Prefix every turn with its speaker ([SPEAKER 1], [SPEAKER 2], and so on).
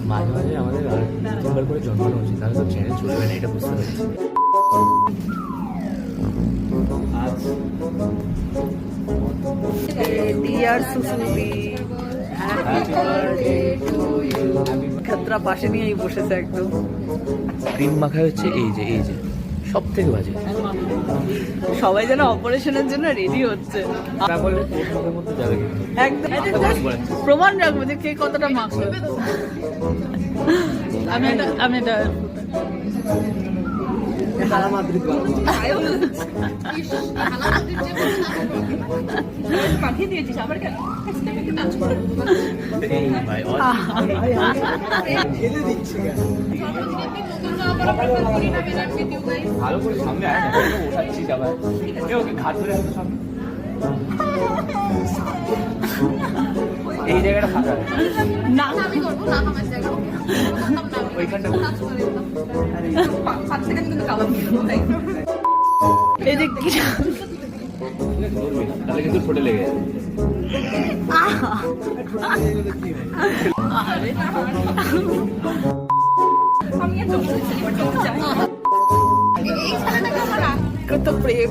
[SPEAKER 1] মাঝে মাঝে আমাদের আর তিনবার করে জন্মানো উচিত, তাহলে তো চ্যানেল চলবে না, এটা বুঝতে পারছি।
[SPEAKER 2] খাতরা পাশে নিয়েই বসেছে একদম।
[SPEAKER 1] ক্রিম মাখা হচ্ছে এই যে সব থেকে বাজে।
[SPEAKER 2] সবাই যেন অপারেশনের জন্য রেডি হচ্ছে একদম। প্রমাণ রাখবো যে কে কতটা মাখবে। আমি এটা পাঠিয়ে দিয়েছিস আবার কেন?
[SPEAKER 1] ভালো করে সামনে ওঠাচ্ছিস আবার ওকে ঘাট ধরে সামনে। এই জায়গাটা ফাঁকা
[SPEAKER 2] না, আমি করবো না, আমার জায়গা
[SPEAKER 1] ওইখানটা।
[SPEAKER 2] এই যে কি
[SPEAKER 1] তাহলে কিন্তু ঠোঁটে লেগে যাবে।
[SPEAKER 2] কত প্রেম।